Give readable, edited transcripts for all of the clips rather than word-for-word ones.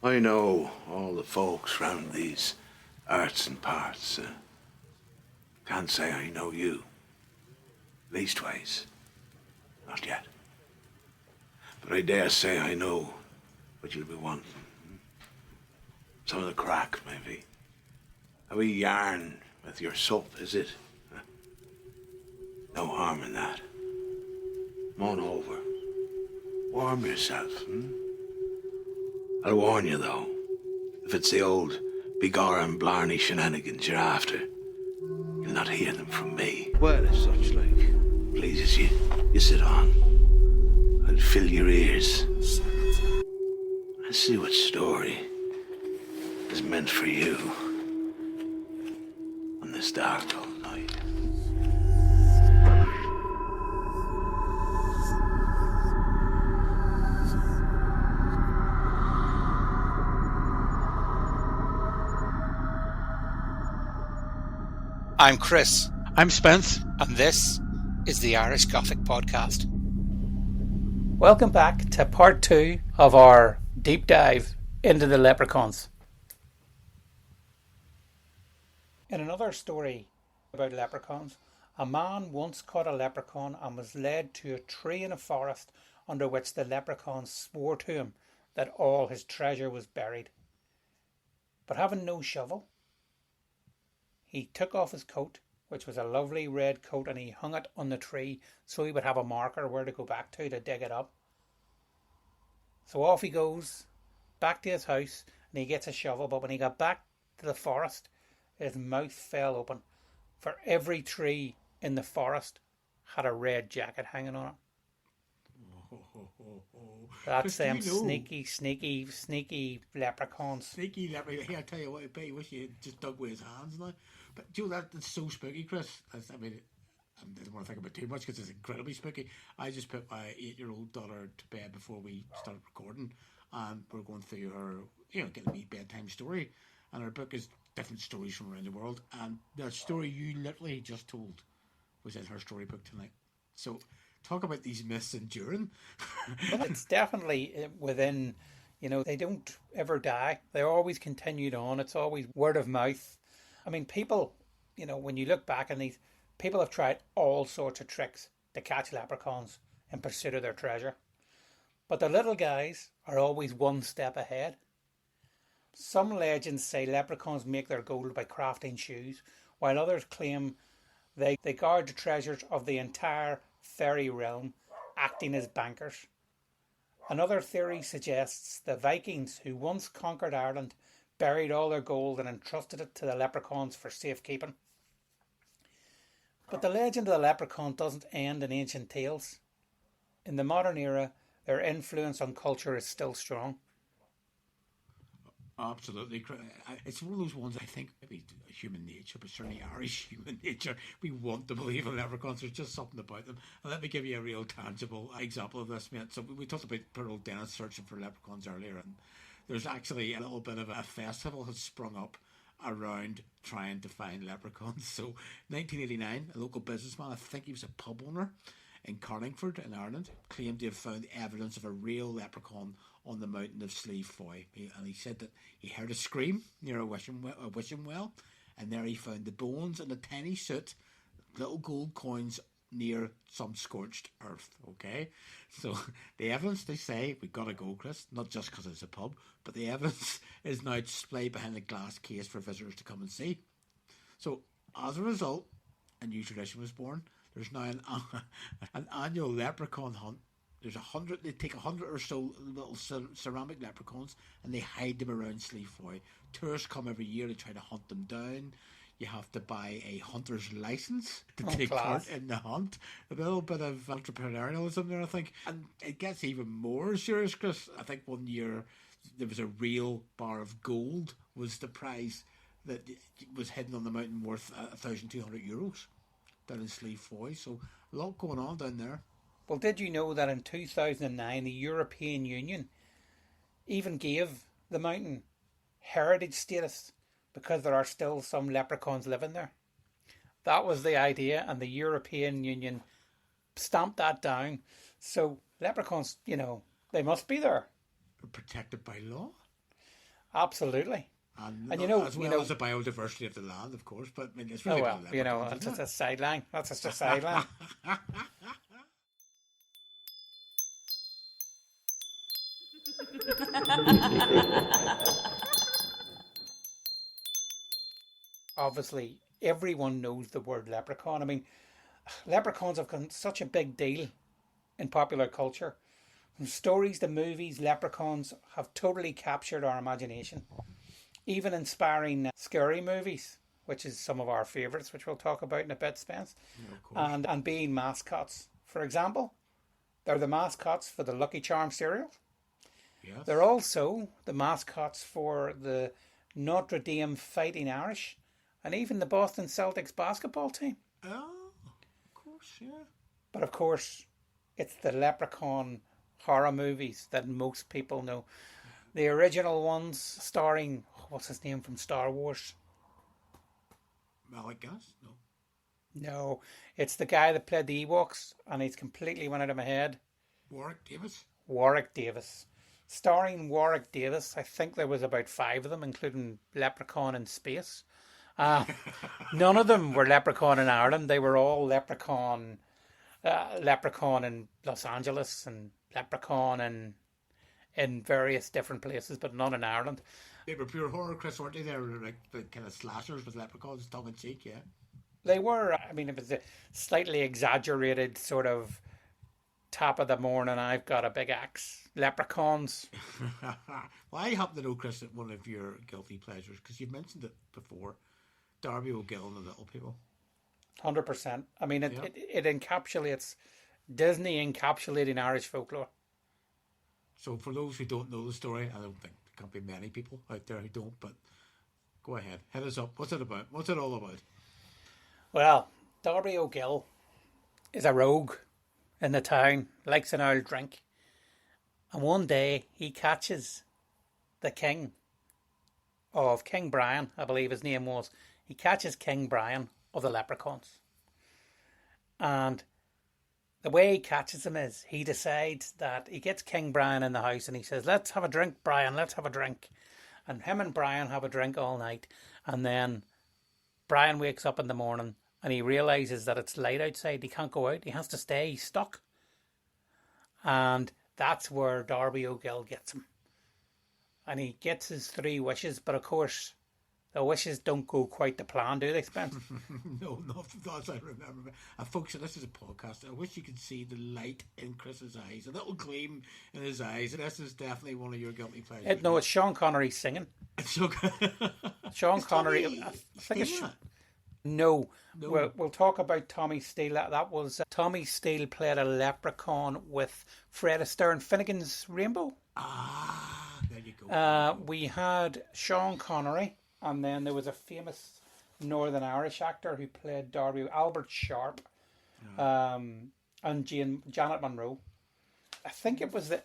I know all the folks round these arts and parts. Can't say I know you. Leastways, not yet. But I dare say I know what you'll be wanting. Some of the crack, maybe. A wee yarn with your sup, is it? No harm in that. Come on over. Warm yourself, I'll warn you, though. If it's the old Begorra and Blarney shenanigans you're after, you'll not hear them from me. Well, as such like, pleases you, you sit on. I'll fill your ears. And see what story is meant for you on this dark cold night. I'm Chris. I'm Spence. And this is the Irish Gothic Podcast. Welcome back to part 2 of our deep dive into the leprechauns. In another story about leprechauns, a man once caught a leprechaun and was led to a tree in a forest under which the leprechaun swore to him that all his treasure was buried. But having no shovel, he took off his coat, which was a lovely red coat, and he hung it on the tree so he would have a marker where to go back to dig it up. So off he goes, back to his house, and he gets a shovel. But when he got back to the forest, his mouth fell open, for every tree in the forest had a red jacket hanging on it. That's them sneaky leprechauns. Sneaky leprechaun. Hey, I tell you what, I bet you wish you had just dug with his hands now. But do you know that's so spooky, Chris? I don't want to think about it too much because it's incredibly spooky. I just put my 8-year-old daughter to bed before we started recording, and we're going through her, getting me bedtime story. And her book is different stories from around the world. And the story you literally just told was in her storybook tonight. So talk about these myths enduring. Well, it's definitely within, they don't ever die. They're always continued on. It's always word of mouth. I mean, people, when you look back on these, people have tried all sorts of tricks to catch leprechauns in pursuit of their treasure. But the little guys are always one step ahead. Some legends say leprechauns make their gold by crafting shoes, while others claim they guard the treasures of the entire fairy realm, acting as bankers. Another theory suggests the Vikings, who once conquered Ireland, buried all their gold and entrusted it to the leprechauns for safekeeping. But the legend of the leprechaun doesn't end in ancient tales. In the modern era, their influence on culture is still strong. Absolutely. It's one of those ones, I think, maybe human nature, but certainly Irish human nature. We want to believe in leprechauns. There's just something about them. And let me give you a real tangible example of this, mate. So we talked about poor old Dennis searching for leprechauns earlier, and there's actually a little bit of a festival has sprung up around trying to find leprechauns. So 1989, a local businessman, I think he was a pub owner in Carlingford in Ireland, claimed to have found evidence of a real leprechaun on the mountain of Slieve Foy. And he said that he heard a scream near a wishing well, and there he found the bones and a tiny soot, little gold coins near some scorched earth. Okay, so the evidence, they say, we gotta go, Chris, not just because it's a pub, but the evidence is now displayed behind a glass case for visitors to come and see. So as a result, a new tradition was born. There's now an annual leprechaun hunt. There's 100. They take 100 or so little ceramic leprechauns and they hide them around Slieve Foy. Tourists come every year to try to hunt them down. You have to buy a hunter's license to take part in the hunt. A little bit of entrepreneurialism there, I think. And it gets even more serious, Chris. I think one year there was a real bar of gold was the prize that was hidden on the mountain, worth €1,200 down in Slieve Foy. So a lot going on down there. Well, did you know that in 2009 the European Union even gave the mountain heritage status because there are still some leprechauns living there? That was the idea, and the European Union stamped that down. So leprechauns, they must be there. Protected by law? Absolutely. And you know, as well as the biodiversity of the land, of course. But I mean, it's really about leprechauns, it's isn't a sideline. That's just a sideline. Obviously, everyone knows the word leprechaun. I mean, leprechauns have become such a big deal in popular culture. From stories to movies, leprechauns have totally captured our imagination, even inspiring scary movies, which is some of our favourites, which we'll talk about in a bit, Spence, and being mascots. For example, they're the mascots for the Lucky Charms cereal. Yes. They're also the mascots for the Notre Dame Fighting Irish and even the Boston Celtics basketball team. Oh, of course, yeah. But of course, it's the Leprechaun horror movies that most people know. The original ones starring, what's his name from Star Wars? Malik Guinness? No. No, it's the guy that played the Ewoks, and he's completely went out of my head. Warwick Davis? Warwick Davis. Starring Warwick Davis, I think there was about 5 of them, including Leprechaun in Space. None of them were Leprechaun in Ireland. They were all Leprechaun in Los Angeles and Leprechaun in various different places, but none in Ireland. They were pure horror, Chris, weren't they? They were like the kind of slashers with leprechauns, tongue in cheek, yeah. They were. I mean, it was a slightly exaggerated sort of top of the morning, I've got a big axe. Leprechauns. Well, I happen to know, Chris, that one of your guilty pleasures, because you've mentioned it before, Darby O'Gill and the Little People. 100%. I mean, it encapsulates Disney encapsulating Irish folklore. So for those who don't know the story, I don't think there can't be many people out there who don't, but go ahead. Hit us up. What's it about? What's it all about? Well, Darby O'Gill is a rogue in the town, likes an old drink. And one day he catches the king of King Brian, I believe his name was. He catches King Brian of the Leprechauns. And the way he catches him is he decides that he gets King Brian in the house and he says, "Let's have a drink, Brian, let's have a drink." And him and Brian have a drink all night. And then Brian wakes up in the morning and he realises that it's light outside. He can't go out. He has to stay. He's stuck. And that's where Darby O'Gill gets him. And he gets his 3 wishes, but of course, the wishes don't go quite to plan, do they, Spence? No, not as I remember. Folks, this is a podcast. I wish you could see the light in Chris's eyes, a little gleam in his eyes. And this is definitely one of your guilty pleasures. No, it's Sean Connery singing. It's so good. Sean Connery. I think it's... No. We'll talk about Tommy Steele. That was Tommy Steele played a leprechaun with Fred Astaire and Finnegan's Rainbow. There you go. We had Sean Connery, and then there was a famous Northern Irish actor who played Darby, Albert Sharp, and Janet Monroe. I think it was the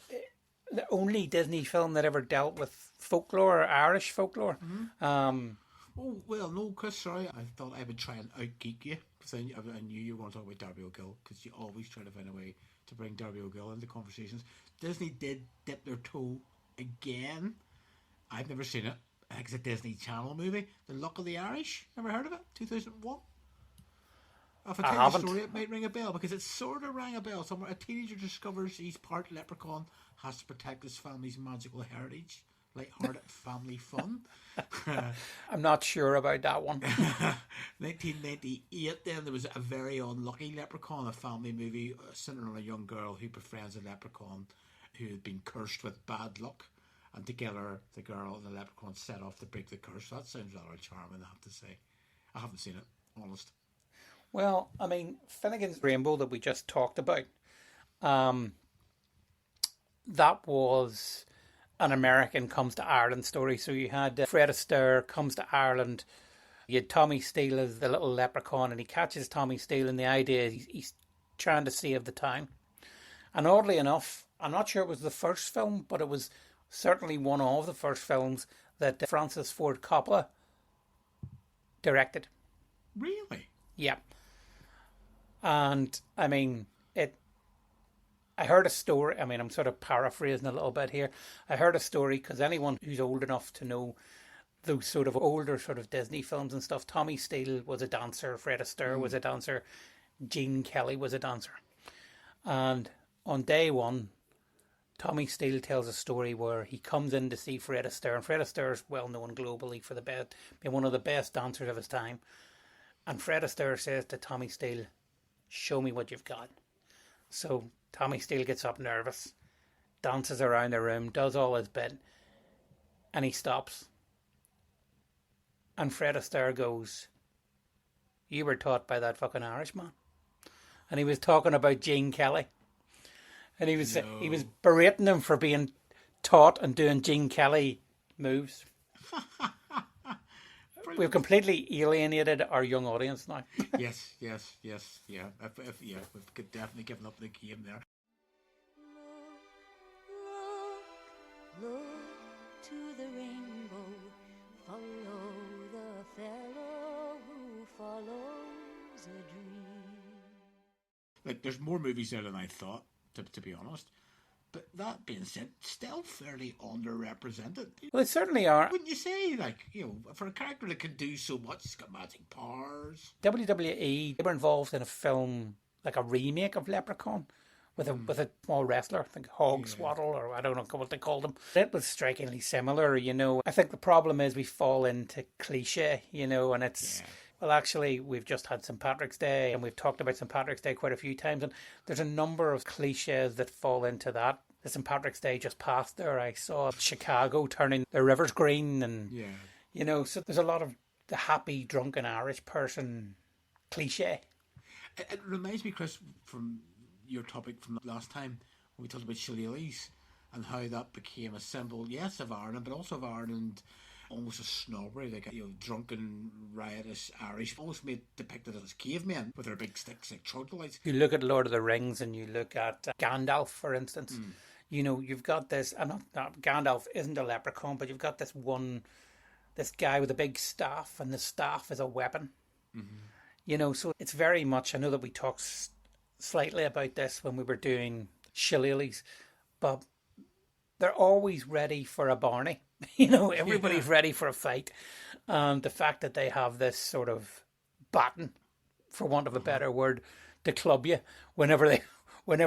only Disney film that ever dealt with folklore, or Irish folklore. Mm-hmm. Oh, well, no, Chris, sorry. I thought I would try and out-geek you, because I knew you were going to talk about Darby O'Gill, because you always try to find a way to bring Darby O'Gill into conversations. Disney did dip their toe again. I've never seen it. I think it's a Disney Channel movie, The Luck of the Irish. Never heard of it? 2001? If I tell you the story, it might ring a bell, because it sort of rang a bell somewhere. A teenager discovers he's part leprechaun, has to protect his family's magical heritage. Light-hearted family fun. I'm not sure about that one. 1998, then, there was a very unlucky leprechaun, a family movie centered on a young girl who befriends a leprechaun who had been cursed with bad luck. And together, the girl and the leprechaun set off to break the curse. That sounds rather charming, I have to say. I haven't seen it, honest. Well, I mean, Finnegan's Rainbow that we just talked about, that was an American comes to Ireland story. So you had Fred Astaire comes to Ireland. You had Tommy Steele as the little leprechaun, and he catches Tommy Steele, and the idea is he's trying to save the town. And oddly enough, I'm not sure it was the first film, but it was certainly one of the first films that Francis Ford Coppola directed. Really? Yeah. And I mean, I heard a story. I mean, I'm sort of paraphrasing a little bit here. I heard a story because anyone who's old enough to know those sort of older sort of Disney films and stuff, Tommy Steele was a dancer, Fred Astaire was a dancer, Gene Kelly was a dancer. And on day one, Tommy Steele tells a story where he comes in to see Fred Astaire, and Fred Astaire is well known globally for being one of the best dancers of his time. And Fred Astaire says to Tommy Steele, "Show me what you've got." So Tommy Steele gets up nervous, dances around the room, does all his bit, and he stops. And Fred Astaire goes, "You were taught by that fucking Irishman." And he was talking about Gene Kelly. And he was berating him for being taught and doing Gene Kelly moves. We've completely alienated our young audience now. yes, yeah. We've definitely given up the game there. Look to the rainbow, follow the fellow who follows a dream. Like, there's more movies there than I thought, to be honest. But that being said, still fairly underrepresented. Well, they certainly are. Wouldn't you say? Like, for a character that can do so much, it's got magic powers. WWE, they were involved in a film, like a remake of Leprechaun, with a small wrestler, I think Hogswaddle, or I don't know what they called him. It was strikingly similar, I think the problem is we fall into cliche, and it's... Yeah. Well, actually, we've just had St. Patrick's Day, and we've talked about St. Patrick's Day quite a few times, and there's a number of cliches that fall into that. The St. Patrick's Day just passed there. I saw Chicago turning their rivers green, and, so there's a lot of the happy, drunken Irish person cliche. It reminds me, Chris, from your topic from last time, when we talked about shillelaghs, and how that became a symbol, yes, of Ireland, but also of Ireland... almost a snobbery, like drunken, riotous Irish, almost depicted as cavemen with their big sticks like troglodytes. You look at Lord of the Rings and you look at Gandalf, for instance. You've got this. Gandalf isn't a leprechaun, but you've got this guy with a big staff, and the staff is a weapon. So it's very much. I know that we talked slightly about this when we were doing shillelaghs, but they're always ready for a Barney. Everybody's ready for a fight. The fact that they have this sort of baton, for want of a better word, to club you whenever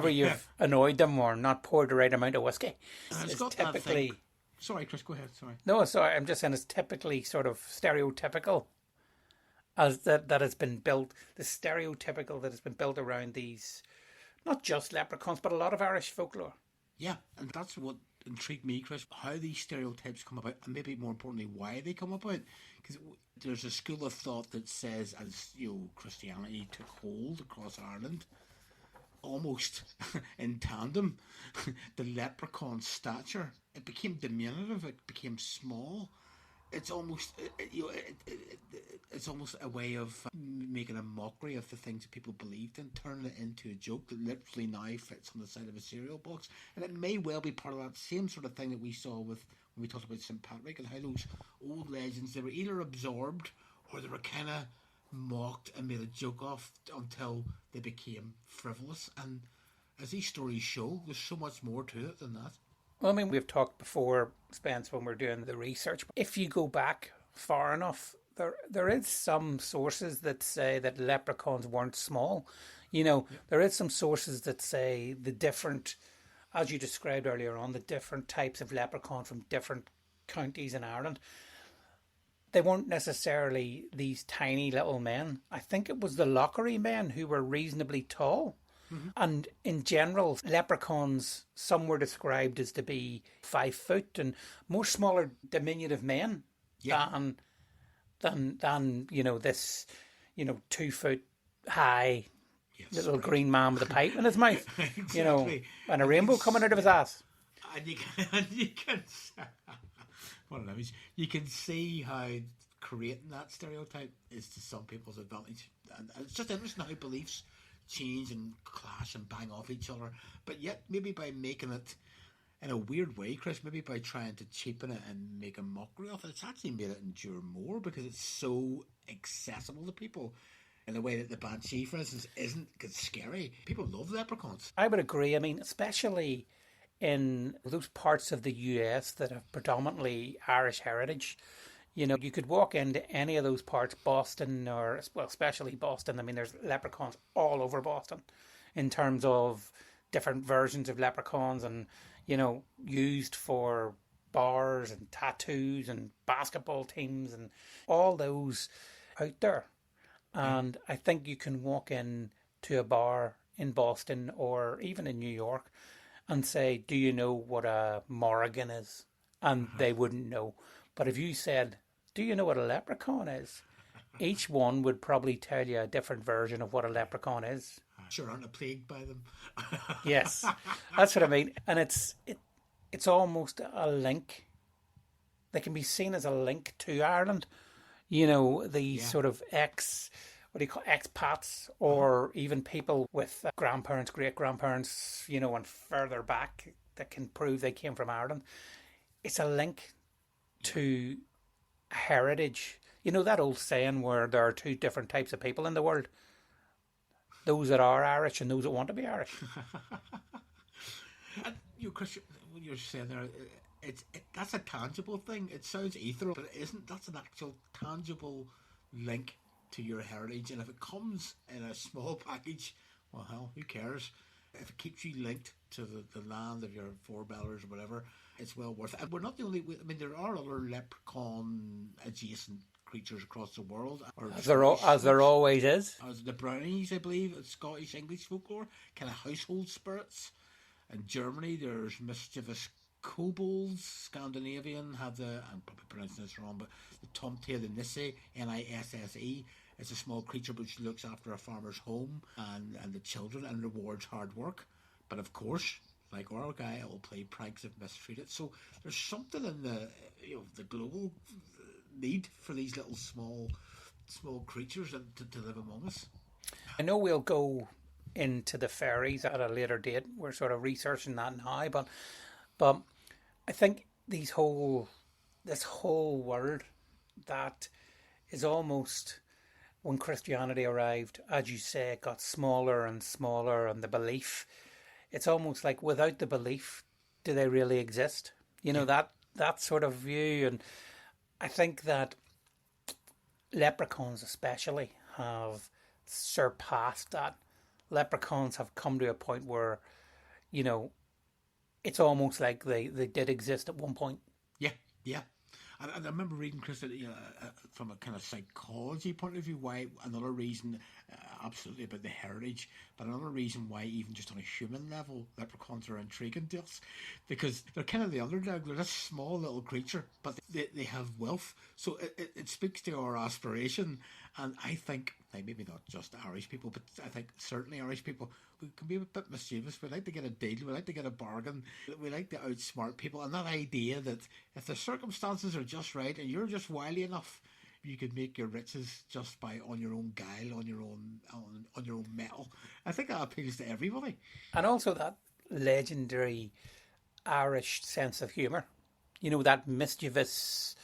you've annoyed them or not poured the right amount of whiskey. It's typically... Sorry, Chris, go ahead, sorry. No, sorry, I'm just saying it's typically sort of stereotypical as that has been built, the stereotypical that has been built around these, not just leprechauns, but a lot of Irish folklore. Yeah, and that's what intrigued me, Chris, how these stereotypes come about, and maybe more importantly, why they come about. Because there's a school of thought that says, as Christianity took hold across Ireland, almost in tandem, the leprechaun stature, it became diminutive, it became small. It's almost, it's almost a way of making a mockery of the things that people believed in, turning it into a joke that literally now fits on the side of a cereal box. And it may well be part of that same sort of thing that we saw with when we talked about St. Patrick, and how those old legends, they were either absorbed or they were kind of mocked and made a joke of until they became frivolous. And as these stories show, there's so much more to it than that. Well, I mean, we've talked before, Spence, when we're doing the research. If you go back far enough, there is some sources that say that leprechauns weren't small. There is some sources that say the different, as you described earlier on, the different types of leprechaun from different counties in Ireland. They weren't necessarily these tiny little men. I think it was the Lockery men who were reasonably tall. Mm-hmm. And in general, leprechauns, some were described as to be 5 foot and more smaller, diminutive men than this 2 foot high little green man with a pipe in his mouth, exactly. And a rainbow coming out of his ass. And you can see how creating that stereotype is to some people's advantage, and it's just interesting how beliefs change and clash and bang off each other, but yet maybe by making it in a weird way, Chris, maybe by trying to cheapen it and make a mockery of it, it's actually made it endure more because it's so accessible to people in the way that the Banshee, for instance, isn't. It's scary. People love leprechauns. I would agree. I mean, especially in those parts of the US that have predominantly Irish heritage. You know, you could walk into any of those parts, Boston, or, well, especially Boston. I mean, there's leprechauns all over Boston in terms of different versions of leprechauns and, you know, used for bars and tattoos and basketball teams and all those out there. And I think you can walk in to a bar in Boston or even in New York and say, do you know what a Morrigan is? And they wouldn't know. But if you said, do you know what a leprechaun is? Each one would probably tell you a different version of what a leprechaun is. Sure, aren't plagued by them. Yes, that's what I mean. And it's almost a link. They can be seen as a link to Ireland. You know, the sort of expats, or even people with grandparents, great-grandparents, you know, and further back that can prove they came from Ireland. It's a link to heritage. You know that old saying where there are two different types of people in the world? Those that are Irish and those that want to be Irish. And Chris, when you're saying there, that's a tangible thing. It sounds ethereal, but it isn't. That's an actual tangible link to your heritage. And if it comes in a small package, well, hell, who cares? If it keeps you linked to the land of your forebears or whatever, it's well worth it. And we're not the only. I mean, there are other leprechaun adjacent creatures across the world. As there always is. As the brownies, I believe, Scottish English folklore, kind of household spirits. In Germany, there's mischievous kobolds. Scandinavian have I'm probably pronouncing this wrong, but the Tomte, the Nisse, Nisse, is a small creature which looks after a farmer's home and the children and rewards hard work. But of course, like our guy, it will play pranks if mistreated. So there's something in the global need for these little small creatures to live among us. I know we'll go into the fairies at a later date. We're sort of researching that now, but I think this whole world that is almost, when Christianity arrived, as you say, it got smaller and smaller, and the belief, it's almost like without the belief, do they really exist? You know, that sort of view. And I think that leprechauns especially have surpassed that. Leprechauns have come to a point where, you know, it's almost like they did exist at one point. Yeah. And I remember reading, Chris, that from a kind of psychology point of view, why another reason, absolutely about the heritage, but another reason why even just on a human level, leprechauns are intriguing to us, because they're kind of the underdog. They're this small little creature, but they have wealth. So it speaks to our aspiration. And I think, maybe not just Irish people, but I think certainly Irish people, we can be a bit mischievous. We like to get a deal. We like to get a bargain. We like to outsmart people. And that idea that if the circumstances are just right and you're just wily enough, you could make your riches just by on your own guile, on your own metal. I think that appeals to everybody. And also that legendary Irish sense of humour. You know, that mischievous,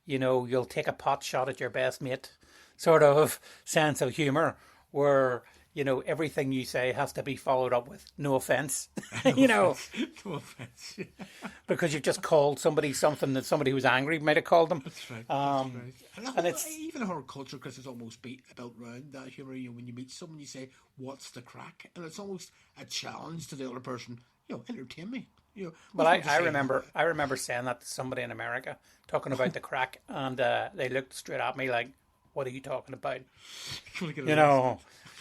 you know, you'll take a pot shot at your best mate sort of sense of humour, where, you know, everything you say has to be followed up with no offence. No offence. Because you've just called somebody something that somebody who's angry might have called them. That's right. And it's even our culture, Chris, is almost built around that humour. You know, when you meet someone, you say, "What's the crack?" And it's almost a challenge to the other person. You know, entertain me. You know, well, I remember saying that to somebody in America, talking about the crack, and they looked straight at me like, "What are you talking about?"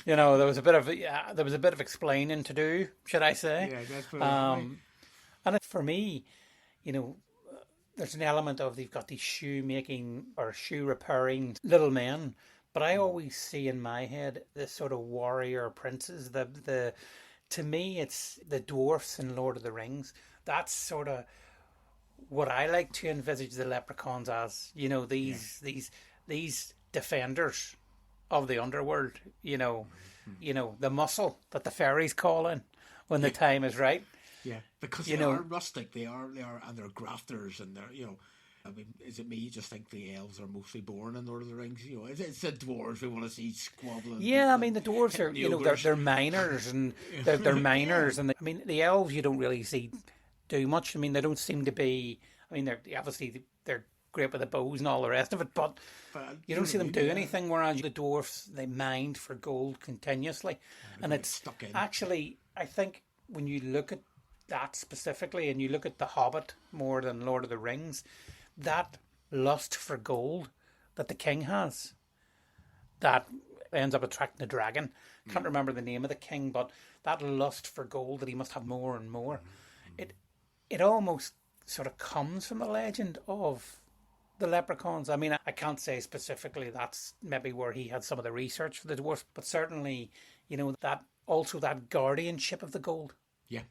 You know, there was a bit of explaining to do, should I say? Yeah, that's right. And for me, you know, there's an element of they've got these shoemaking or shoe repairing little men, but I always see in my head this sort of warrior princes. To me, it's the dwarfs in Lord of the Rings. That's sort of what I like to envisage the leprechauns as. You know, these defenders of the underworld, you know, the muscle that the fairies call in when the time is right. Yeah, because they are rustic. They are, and they're grafters, and they're, you know, I mean, is it me? You just think the elves are mostly born in Lord of the Rings? You know, it's the dwarves we want to see squabbling. Yeah, I mean the dwarves are, you know, they're miners and they're miners, and I mean the elves you don't really see do much. I mean they don't seem to be. I mean they're obviously they're great with the bows and all the rest of it, but you don't see them do anything. Whereas the dwarfs, they mined for gold continuously, and it's stuck in. Actually, I think when you look at that specifically, and you look at The Hobbit more than Lord of the Rings, that lust for gold that the king has, that ends up attracting the dragon. Can't remember the name of the king, but that lust for gold that he must have more and more. It almost sort of comes from the legend of the leprechauns. I mean, I can't say specifically that's maybe where he had some of the research for the dwarfs, but certainly, you know, that also that guardianship of the gold. Yeah.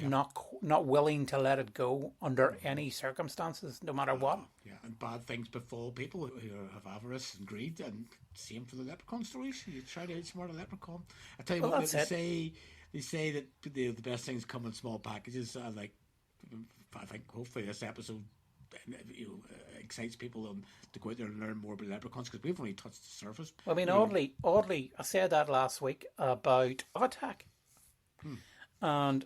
Not willing to let it go under any circumstances, no matter what. Yeah, and bad things befall people who have avarice and greed, and same for the leprechaun stories. You try to outsmart a leprechaun. I tell you Well, what, that's they say that the best things come in small packages. I think hopefully this episode excites people to go out there and learn more about leprechauns, because we've only touched the surface. I mean, oddly, I said that last week about Avatar, and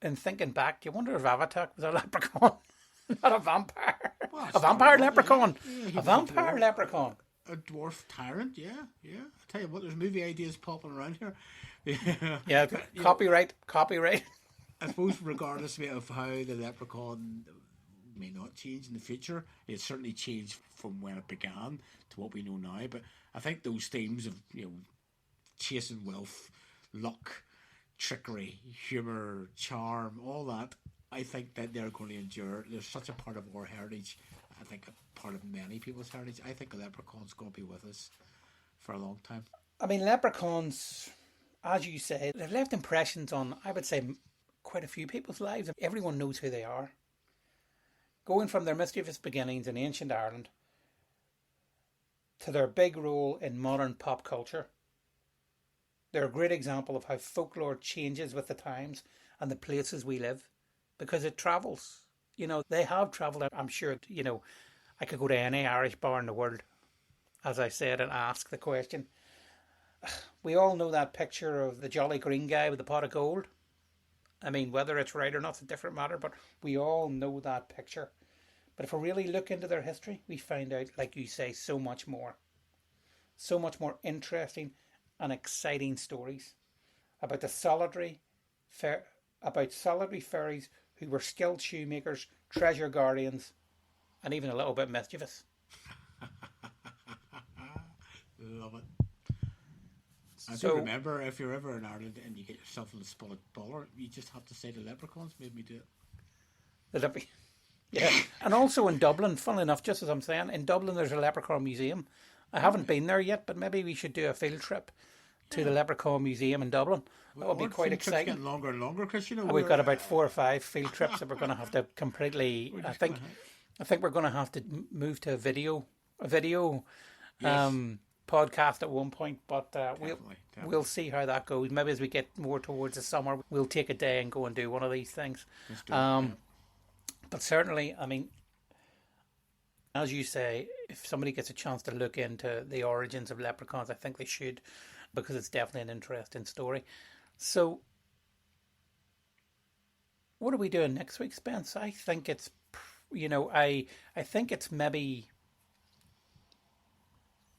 in thinking back, do you wonder if Avatar was a leprechaun, not a vampire? Well, a vampire leprechaun, yeah, a vampire leprechaun. A dwarf tyrant, yeah. I tell you what, there's movie ideas popping around here. Yeah, copyright. I suppose regardless of how the leprechaun may not change in the future, it certainly changed from when it began to what we know now. But I think those themes of, you know, chasing wealth, luck, trickery, humour, charm, all that, I think that they're going to endure. They're such a part of our heritage. I think a part of many people's heritage. I think the leprechaun's going to be with us for a long time. I mean, leprechauns, as you say, they've left impressions on, I would say, quite a few people's lives. Everyone knows who they are. Going from their mischievous beginnings in ancient Ireland to their big role in modern pop culture, they're a great example of how folklore changes with the times and the places we live, because it travels. You know, they have travelled. I'm sure, you know, I could go to any Irish bar in the world, as I said, and ask the question. We all know that picture of the jolly green guy with the pot of gold. I mean, whether it's right or not is a different matter, but we all know that picture. But if we really look into their history, we find out, like you say, so much more interesting and exciting stories about solitary fairies who were skilled shoemakers, treasure guardians, and even a little bit mischievous. Love it. I do remember, if you're ever in Ireland and you get yourself in a spotted baller, you just have to say the leprechauns made me do it. Yeah, and also in Dublin, funnily enough, just as I'm saying, in Dublin there's a leprechaun museum. I haven't been there yet, but maybe we should do a field trip to the Leprechaun Museum in Dublin. That would be quite exciting. Getting longer and longer, because you know we've got about 4 or 5 field trips that we're going to have to completely. I think we're going to have to move to a video podcast at one point, but we'll see how that goes. Maybe as we get more towards the summer, we'll take a day and go and do one of these things. But certainly, I mean, as you say, if somebody gets a chance to look into the origins of leprechauns, I think they should, because it's definitely an interesting story. So, what are we doing next week, Spence? I think it's, you know, I think it's maybe,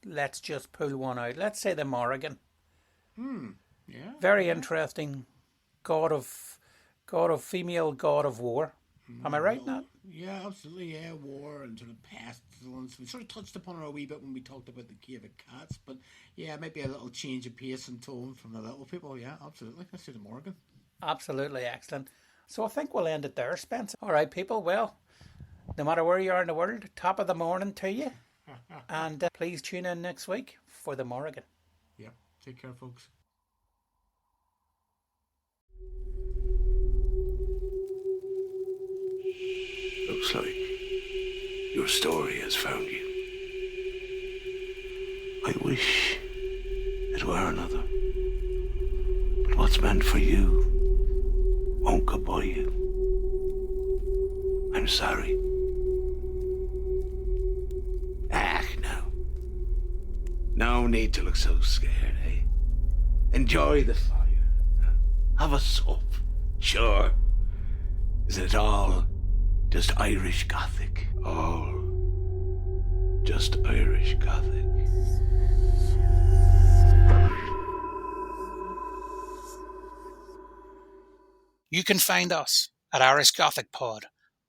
let's just pull one out. Let's say the Morrigan. Yeah. Very interesting. Female god of war. Am I right now? Yeah, absolutely. Yeah, war and sort of pestilence. We sort of touched upon it a wee bit when we talked about the Cave of Cats, but yeah, maybe a little change of pace and tone from the little people. Yeah, absolutely. Let's do the Morrigan. Absolutely excellent. So I think we'll end it there, Spence. All right, people. Well, no matter where you are in the world, top of the morning to you. And please tune in next week for the Morrigan. Yeah, take care, folks. Looks like your story has found you. I wish it were another. But what's meant for you won't go by you. I'm sorry. no need to look so scared, eh? Enjoy the fire. Have a sup. Sure. Isn't it all just Irish Gothic? All just Irish Gothic. You can find us at Irish Gothic Pod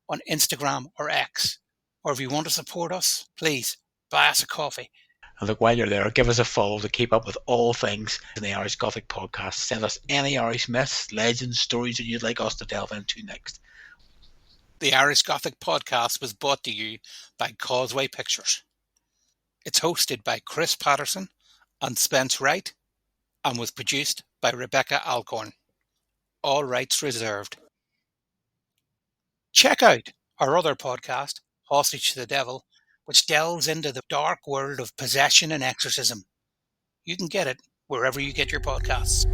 on Instagram or X. Or if you want to support us, please buy us a coffee. And look, while you're there, give us a follow to keep up with all things in the Irish Gothic Podcast. Send us any Irish myths, legends, stories that you'd like us to delve into next. The Irish Gothic Podcast was brought to you by Causeway Pictures. It's hosted by Chris Patterson and Spence Wright and was produced by Rebecca Alcorn. All rights reserved. Check out our other podcast, Hostage to the Devil, which delves into the dark world of possession and exorcism. You can get it wherever you get your podcasts.